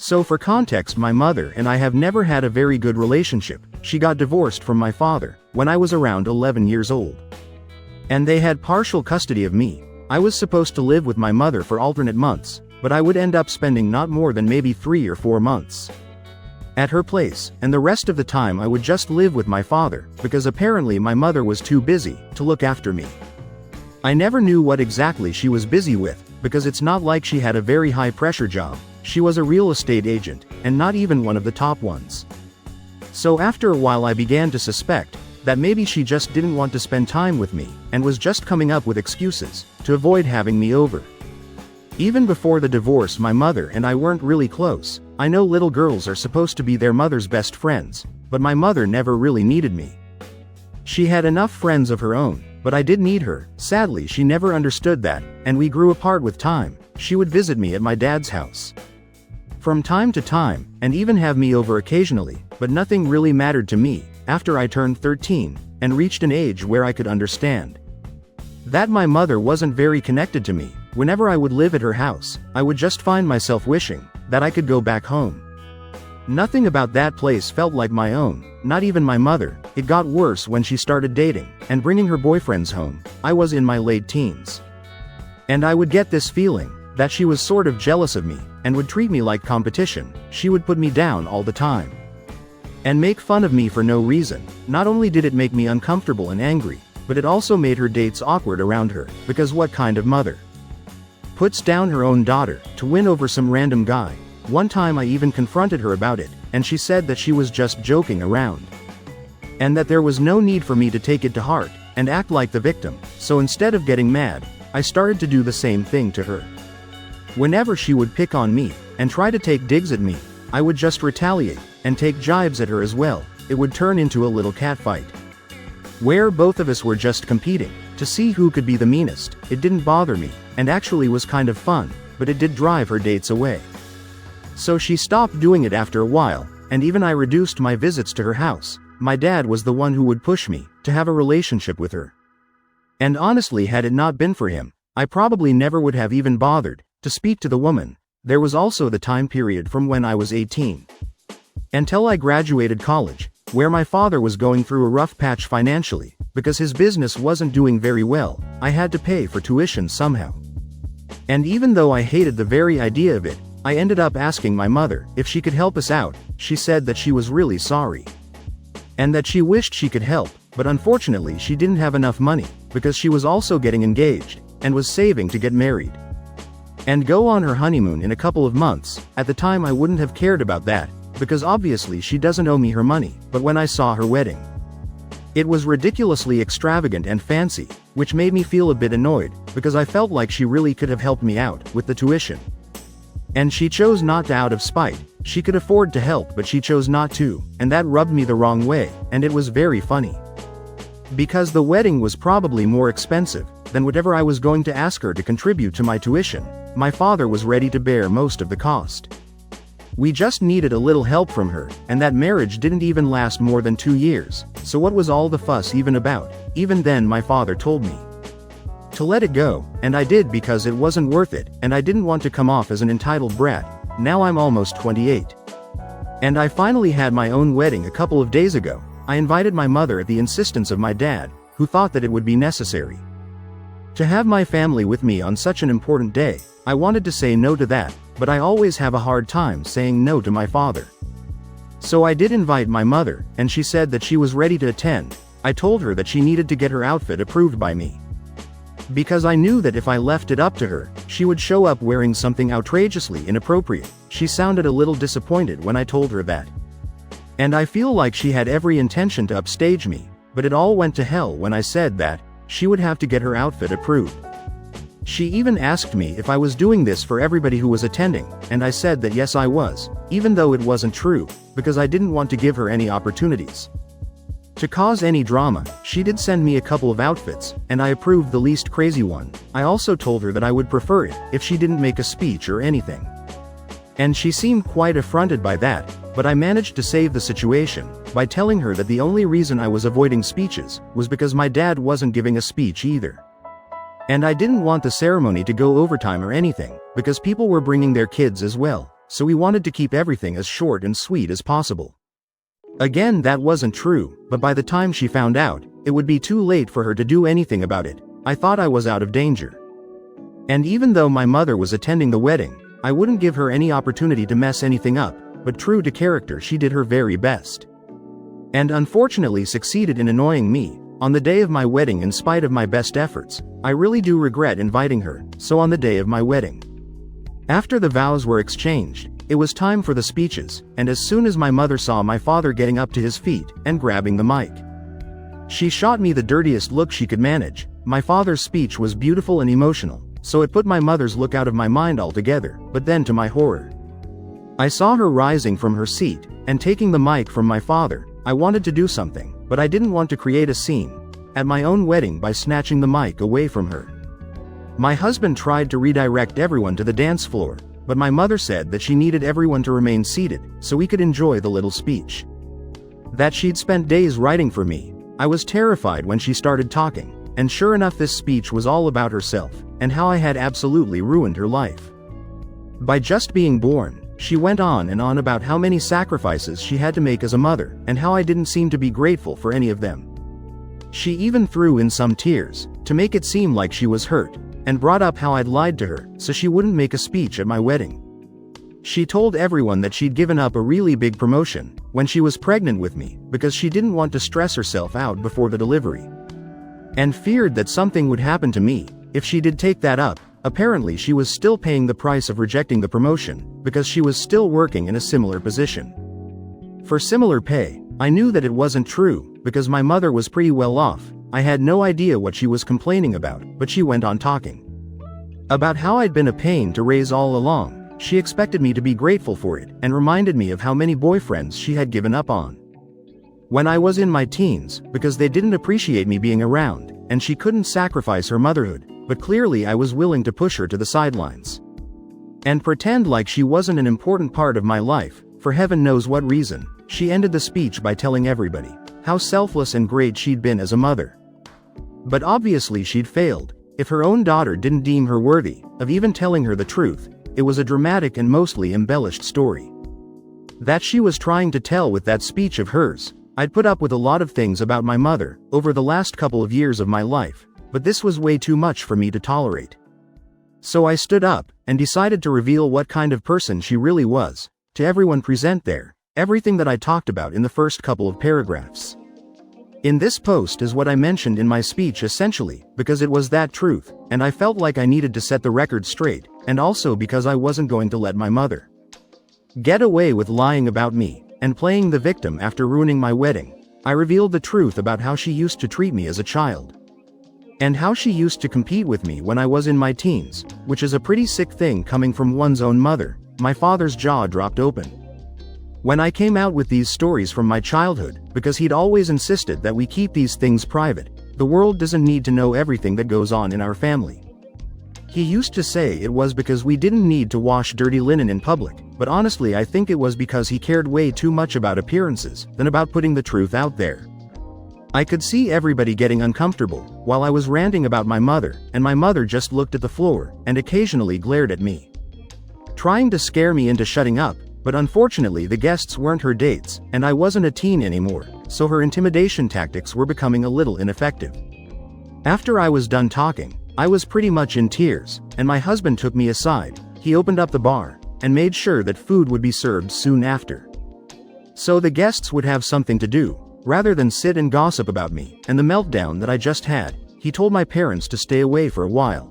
So for context, my mother and I have never had a very good relationship. She got divorced from my father when I was around 11 years old. And they had partial custody of me. I was supposed to live with my mother for alternate months, but I would end up spending not more than maybe 3 or 4 months at her place, and the rest of the time I would just live with my father, because apparently my mother was too busy to look after me. I never knew what exactly she was busy with, because it's not like she had a very high-pressure job. She was a real estate agent, and not even one of the top ones. So after a while I began to suspect that maybe she just didn't want to spend time with me, and was just coming up with excuses to avoid having me over. Even before the divorce, my mother and I weren't really close. I know little girls are supposed to be their mother's best friends, but my mother never really needed me. She had enough friends of her own, but I did need her. Sadly, she never understood that, and we grew apart with time. She would visit me at my dad's house from time to time, and even have me over occasionally, but nothing really mattered to me after I turned 13, and reached an age where I could understand that my mother wasn't very connected to me. Whenever I would live at her house, I would just find myself wishing that I could go back home. Nothing about that place felt like my own, not even my mother. It got worse when she started dating and bringing her boyfriends home. I was in my late teens, and I would get this feeling that she was sort of jealous of me, and would treat me like competition. She would put me down all the time and make fun of me for no reason. Not only did it make me uncomfortable and angry, but it also made her dates awkward around her, because what kind of mother puts down her own daughter to win over some random guy? One time I even confronted her about it, and she said that she was just joking around, and that there was no need for me to take it to heart and act like the victim. So instead of getting mad, I started to do the same thing to her. Whenever she would pick on me and try to take digs at me, I would just retaliate and take jibes at her as well. It would turn into a little catfight, where both of us were just competing to see who could be the meanest. It didn't bother me, and actually was kind of fun, but it did drive her dates away. So she stopped doing it after a while, and even I reduced my visits to her house. My dad was the one who would push me to have a relationship with her. And honestly, had it not been for him, I probably never would have even bothered to speak to the woman. There was also the time period from when I was 18 until I graduated college, where my father was going through a rough patch financially, because his business wasn't doing very well. I had to pay for tuition somehow. And even though I hated the very idea of it, I ended up asking my mother if she could help us out. She said that she was really sorry, and that she wished she could help, but unfortunately she didn't have enough money, because she was also getting engaged, and was saving to get married and go on her honeymoon in a couple of months. At the time I wouldn't have cared about that, because obviously she doesn't owe me her money, but when I saw her wedding, it was ridiculously extravagant and fancy, which made me feel a bit annoyed, because I felt like she really could have helped me out with the tuition. And she chose not to out of spite. She could afford to help, but she chose not to, and that rubbed me the wrong way, and it was very funny, because the wedding was probably more expensive than whatever I was going to ask her to contribute to my tuition. My father was ready to bear most of the cost. We just needed a little help from her, and that marriage didn't even last more than 2 years, so what was all the fuss even about? Even then my father told me to let it go, and I did, because it wasn't worth it, and I didn't want to come off as an entitled brat. Now I'm almost 28. And I finally had my own wedding a couple of days ago. I invited my mother at the insistence of my dad, who thought that it would be necessary to have my family with me on such an important day. I wanted to say no to that, but I always have a hard time saying no to my father. So I did invite my mother, and she said that she was ready to attend. I told her that she needed to get her outfit approved by me, because I knew that if I left it up to her, she would show up wearing something outrageously inappropriate. She sounded a little disappointed when I told her that, and I feel like she had every intention to upstage me, but it all went to hell when I said that she would have to get her outfit approved. She even asked me if I was doing this for everybody who was attending, and I said that yes I was, even though it wasn't true, because I didn't want to give her any opportunities to cause any drama. She did send me a couple of outfits, and I approved the least crazy one. I also told her that I would prefer it if she didn't make a speech or anything, and she seemed quite affronted by that, but I managed to save the situation by telling her that the only reason I was avoiding speeches was because my dad wasn't giving a speech either. And I didn't want the ceremony to go overtime or anything, because people were bringing their kids as well. so we wanted to keep everything as short and sweet as possible. Again, that wasn't true, but by the time she found out, it would be too late for her to do anything about it. I thought I was out of danger. And even though my mother was attending the wedding, I wouldn't give her any opportunity to mess anything up, but true to character, she did her very best. And unfortunately succeeded in annoying me on the day of my wedding in spite of my best efforts. I really do regret inviting her, so on the day of my wedding, after the vows were exchanged, it was time for the speeches, and as soon as my mother saw my father getting up to his feet and grabbing the mic, she shot me the dirtiest look she could manage. My father's speech was beautiful and emotional, so it put my mother's look out of my mind altogether, but then to my horror, I saw her rising from her seat and taking the mic from my father. I wanted to do something, but I didn't want to create a scene at my own wedding by snatching the mic away from her. My husband tried to redirect everyone to the dance floor, but my mother said that she needed everyone to remain seated so we could enjoy the little speech that she'd spent days writing for me. I was terrified when she started talking, and sure enough, this speech was all about herself and how I had absolutely ruined her life by just being born. She went on and on about how many sacrifices she had to make as a mother and how I didn't seem to be grateful for any of them. She even threw in some tears to make it seem like she was hurt, and brought up how I'd lied to her so she wouldn't make a speech at my wedding. She told everyone that she'd given up a really big promotion when she was pregnant with me because she didn't want to stress herself out before the delivery, and feared that something would happen to me if she did take that up. Apparently she was still paying the price of rejecting the promotion because she was still working in a similar position for similar pay. I knew that it wasn't true because my mother was pretty well off. I had no idea what she was complaining about, but she went on talking about how I'd been a pain to raise all along. She expected me to be grateful for it and reminded me of how many boyfriends she had given up on when I was in my teens because they didn't appreciate me being around, and she couldn't sacrifice her motherhood, but clearly I was willing to push her to the sidelines and pretend like she wasn't an important part of my life. For heaven knows what reason, she ended the speech by telling everybody how selfless and great she'd been as a mother. But obviously she'd failed. If her own daughter didn't deem her worthy of even telling her the truth, it was a dramatic and mostly embellished story that she was trying to tell with that speech of hers. I'd put up with a lot of things about my mother over the last couple of years of my life, but this was way too much for me to tolerate. So I stood up and decided to reveal what kind of person she really was to everyone present there. Everything that I talked about in the first couple of paragraphs in this post is what I mentioned in my speech essentially, because it was that truth, and I felt like I needed to set the record straight, and also because I wasn't going to let my mother get away with lying about me and playing the victim after ruining my wedding. I revealed the truth about how she used to treat me as a child, and how she used to compete with me when I was in my teens, which is a pretty sick thing coming from one's own mother. My father's jaw dropped open when I came out with these stories from my childhood, because he'd always insisted that we keep these things private. The world doesn't need to know everything that goes on in our family. He used to say it was because we didn't need to wash dirty linen in public, but honestly I think it was because he cared way too much about appearances than about putting the truth out there. I could see everybody getting uncomfortable while I was ranting about my mother, and my mother just looked at the floor and occasionally glared at me, trying to scare me into shutting up. But unfortunately the guests weren't her dates, and I wasn't a teen anymore, so her intimidation tactics were becoming a little ineffective. After I was done talking, I was pretty much in tears, and my husband took me aside. He opened up the bar and made sure that food would be served soon after, so the guests would have something to do rather than sit and gossip about me and the meltdown that I just had. He told my parents to stay away for a while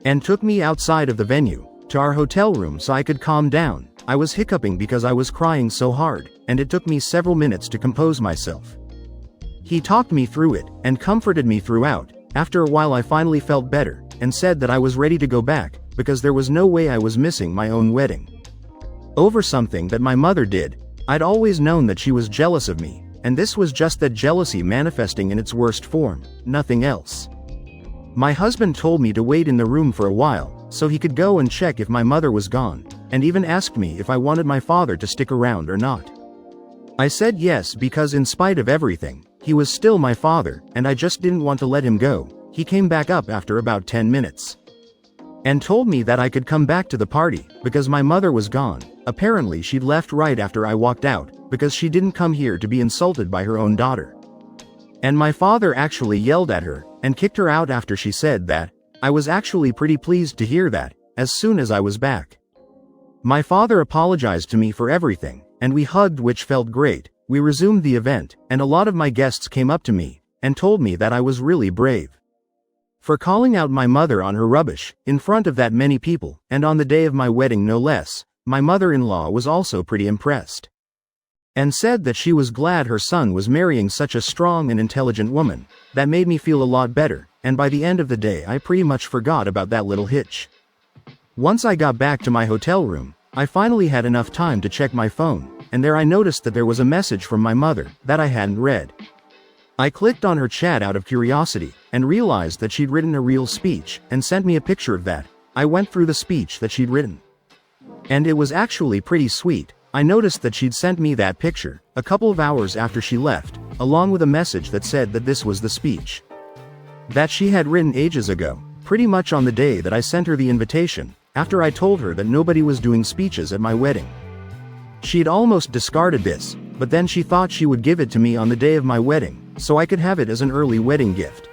and took me outside of the venue to our hotel room so I could calm down. I was hiccuping because I was crying so hard, and it took me several minutes to compose myself. He talked me through it and comforted me throughout. After a while I finally felt better and said that I was ready to go back because there was no way I was missing my own wedding over something that my mother did. I'd always known that she was jealous of me, and this was just that jealousy manifesting in its worst form, nothing else. My husband told me to wait in the room for a while so he could go and check if my mother was gone, and even asked me if I wanted my father to stick around or not. I said yes because in spite of everything, he was still my father, and I just didn't want to let him go. He came back up after about 10 minutes. and told me that I could come back to the party, because my mother was gone. Apparently she'd left right after I walked out, because she didn't come here to be insulted by her own daughter. And my father actually yelled at her, and kicked her out after she said that. I was actually pretty pleased to hear that, as soon as I was back. My father apologized to me for everything, and we hugged, which felt great. We resumed the event, and a lot of my guests came up to me, and told me that I was really brave. For calling out my mother on her rubbish, in front of that many people, and on the day of my wedding no less. My mother-in-law was also pretty impressed. And said that she was glad her son was marrying such a strong and intelligent woman. That made me feel a lot better, and by the end of the day I pretty much forgot about that little hitch. Once I got back to my hotel room, I finally had enough time to check my phone, and there I noticed that there was a message from my mother that I hadn't read. I clicked on her chat out of curiosity, and realized that she'd written a real speech, and sent me a picture of that. I went through the speech that she'd written. And it was actually pretty sweet. I noticed that she'd sent me that picture, a couple of hours after she left, along with a message that said that this was the speech that she had written ages ago, pretty much on the day that I sent her the invitation, after I told her that nobody was doing speeches at my wedding. She'd almost discarded this, but then she thought she would give it to me on the day of my wedding, so I could have it as an early wedding gift.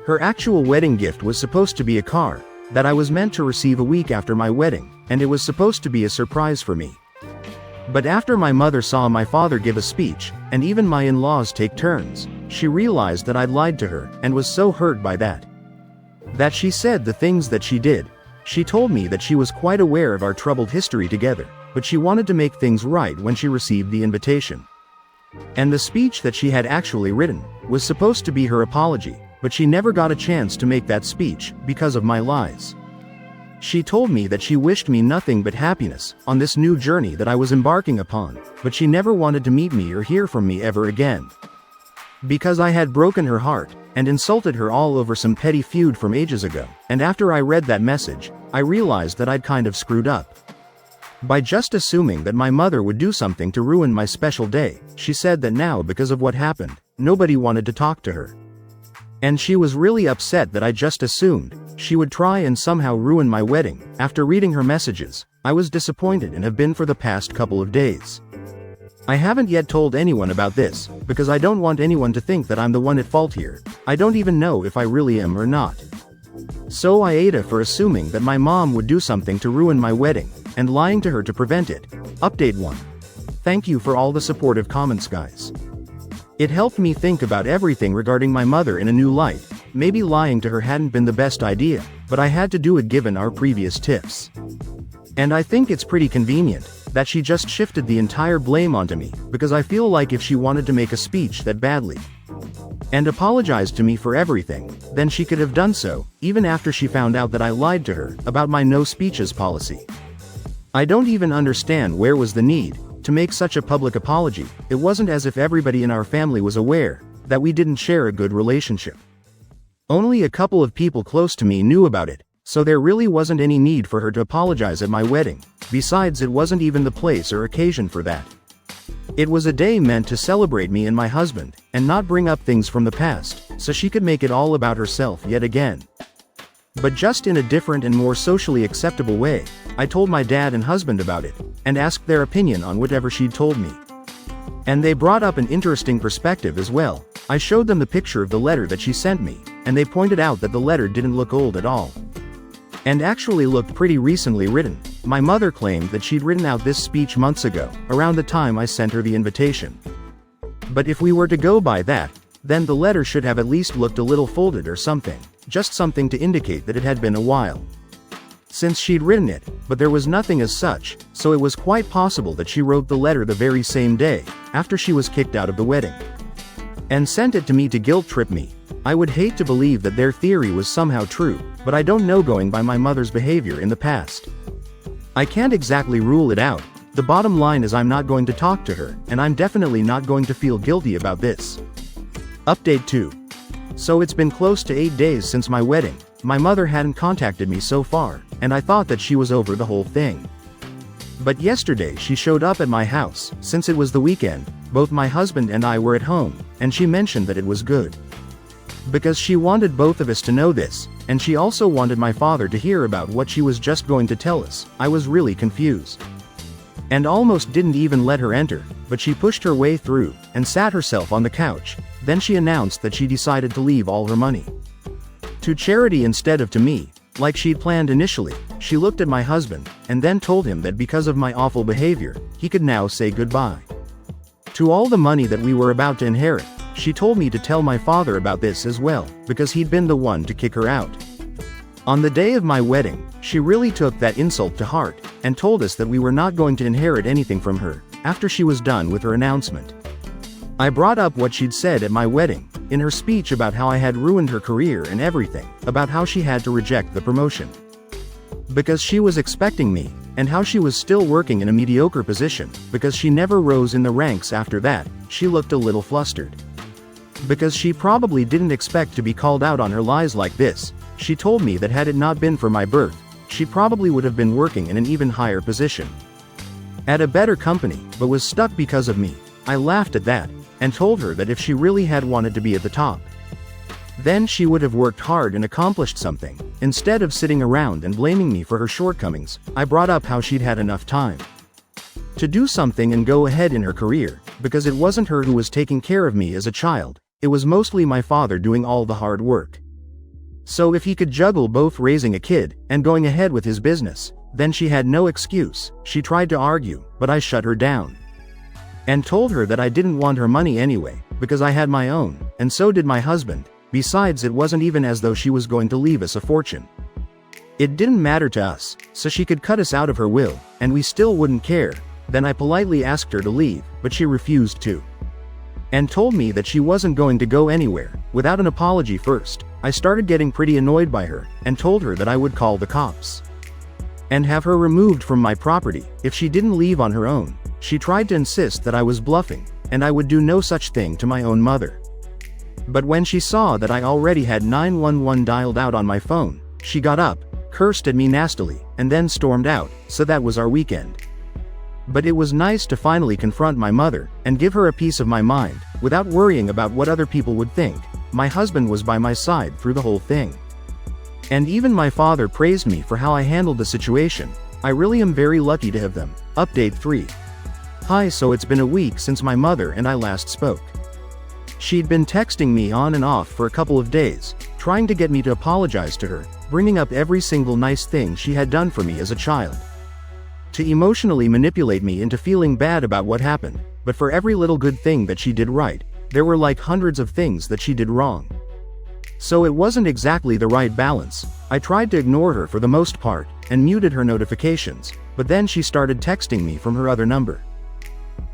Her actual wedding gift was supposed to be a car that I was meant to receive a week after my wedding, and it was supposed to be a surprise for me. But after my mother saw my father give a speech, and even my in-laws take turns, she realized that I'd lied to her, and was so hurt by that she said the things that she did. She told me that she was quite aware of our troubled history together, but she wanted to make things right when she received the invitation. And the speech that she had actually written was supposed to be her apology, but she never got a chance to make that speech because of my lies. She told me that she wished me nothing but happiness on this new journey that I was embarking upon, but she never wanted to meet me or hear from me ever again. Because I had broken her heart, and insulted her all over some petty feud from ages ago, and after I read that message, I realized that I'd kind of screwed up. By just assuming that my mother would do something to ruin my special day. She said that now, because of what happened, nobody wanted to talk to her. And she was really upset that I just assumed she would try and somehow ruin my wedding. After reading her messages, I was disappointed and have been for the past couple of days. I haven't yet told anyone about this, because I don't want anyone to think that I'm the one at fault here. I don't even know if I really am or not. So I ate her for assuming that my mom would do something to ruin my wedding, and lying to her to prevent it. Update 1. Thank you for all the supportive comments, guys. It helped me think about everything regarding my mother in a new light. Maybe lying to her hadn't been the best idea, but I had to do it given our previous tips. And I think it's pretty convenient that she just shifted the entire blame onto me, because I feel like if she wanted to make a speech that badly and apologized to me for everything, then she could have done so, even after she found out that I lied to her about my no speeches policy. I don't even understand where was the need to make such a public apology. It wasn't as if everybody in our family was aware that we didn't share a good relationship. Only a couple of people close to me knew about it, so there really wasn't any need for her to apologize at my wedding. Besides, it wasn't even the place or occasion for that. It was a day meant to celebrate me and my husband, and not bring up things from the past, so she could make it all about herself yet again. But just in a different and more socially acceptable way. I told my dad and husband about it, and asked their opinion on whatever she'd told me. And they brought up an interesting perspective as well. I showed them the picture of the letter that she sent me, and they pointed out that the letter didn't look old at all, and actually looked pretty recently written. My mother claimed that she'd written out this speech months ago, around the time I sent her the invitation. But if we were to go by that, then the letter should have at least looked a little folded or something, just something to indicate that it had been a while since she'd written it, but there was nothing as such, so it was quite possible that she wrote the letter the very same day, after she was kicked out of the wedding, and sent it to me to guilt trip me. I would hate to believe that their theory was somehow true, but I don't know, going by my mother's behavior in the past. I can't exactly rule it out. The bottom line is I'm not going to talk to her, and I'm definitely not going to feel guilty about this. Update 2. So it's been close to 8 days since my wedding. My mother hadn't contacted me so far, and I thought that she was over the whole thing. But yesterday she showed up at my house. Since it was the weekend, both my husband and I were at home, and she mentioned that it was good Because she wanted both of us to know this, and she also wanted my father to hear about what she was just going to tell us. I was really confused. And almost didn't even let her enter, but she pushed her way through, and sat herself on the couch. Then she announced that she decided to leave all her money to charity instead of to me, like she'd planned initially. She looked at my husband, and then told him that because of my awful behavior, he could now say goodbye to all the money that we were about to inherit. She told me to tell my father about this as well, because he'd been the one to kick her out. On the day of my wedding, she really took that insult to heart, and told us that we were not going to inherit anything from her, after she was done with her announcement. I brought up what she'd said at my wedding, in her speech about how I had ruined her career and everything, about how she had to reject the promotion because she was expecting me, and how she was still working in a mediocre position, because she never rose in the ranks after that. She looked a little flustered, because she probably didn't expect to be called out on her lies like this. She told me that had it not been for my birth, she probably would have been working in an even higher position at a better company, but was stuck because of me. I laughed at that, and told her that if she really had wanted to be at the top, then she would have worked hard and accomplished something, instead of sitting around and blaming me for her shortcomings. I brought up how she'd had enough time to do something and go ahead in her career, because it wasn't her who was taking care of me as a child, it was mostly my father doing all the hard work. So if he could juggle both raising a kid and going ahead with his business, then she had no excuse. She tried to argue, but I shut her down and told her that I didn't want her money anyway, because I had my own, and so did my husband. Besides, it wasn't even as though she was going to leave us a fortune. It didn't matter to us, so she could cut us out of her will, and we still wouldn't care. Then I politely asked her to leave, but she refused to, and told me that she wasn't going to go anywhere, without an apology first. I started getting pretty annoyed by her, and told her that I would call the cops and have her removed from my property if she didn't leave on her own. She tried to insist that I was bluffing, and I would do no such thing to my own mother. But when she saw that I already had 911 dialed out on my phone, she got up, cursed at me nastily, and then stormed out. So that was our weekend. But it was nice to finally confront my mother, and give her a piece of my mind, without worrying about what other people would think. My husband was by my side through the whole thing. And even my father praised me for how I handled the situation. I really am very lucky to have them. Update 3. Hi, so it's been a week since my mother and I last spoke. She'd been texting me on and off for a couple of days, trying to get me to apologize to her, bringing up every single nice thing she had done for me as a child, to emotionally manipulate me into feeling bad about what happened. But for every little good thing that she did right, there were like hundreds of things that she did wrong. So it wasn't exactly the right balance. I tried to ignore her for the most part, and muted her notifications, but then she started texting me from her other number,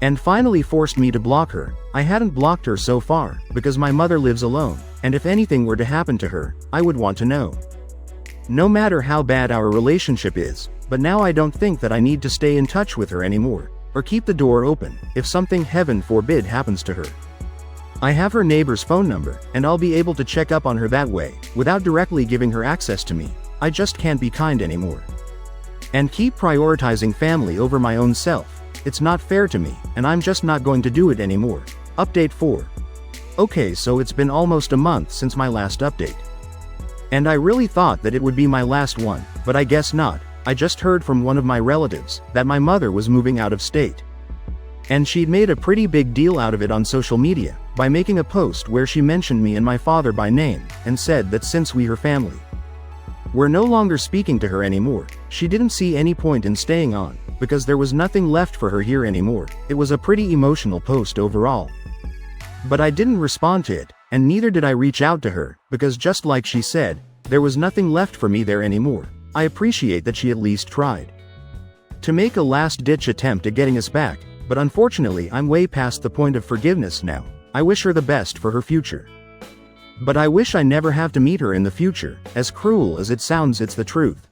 and finally forced me to block her. I hadn't blocked her so far, because my mother lives alone, and if anything were to happen to her, I would want to know. No matter how bad our relationship is, but now I don't think that I need to stay in touch with her anymore, or keep the door open, if something heaven forbid happens to her. I have her neighbor's phone number, and I'll be able to check up on her that way, without directly giving her access to me. I just can't be kind anymore, and keep prioritizing family over my own self. It's not fair to me, and I'm just not going to do it anymore. Update 4. Okay, so it's been almost a month since my last update, and I really thought that it would be my last one, but I guess not. I just heard from one of my relatives that my mother was moving out of state, and she'd made a pretty big deal out of it on social media, by making a post where she mentioned me and my father by name, and said that since we, her family, were no longer speaking to her anymore, she didn't see any point in staying on, because there was nothing left for her here anymore. It was a pretty emotional post overall. But I didn't respond to it, and neither did I reach out to her, because just like she said, there was nothing left for me there anymore. I appreciate that she at least tried to make a last-ditch attempt at getting us back, but unfortunately I'm way past the point of forgiveness now. I wish her the best for her future, but I wish I never have to meet her in the future. As cruel as it sounds, it's the truth.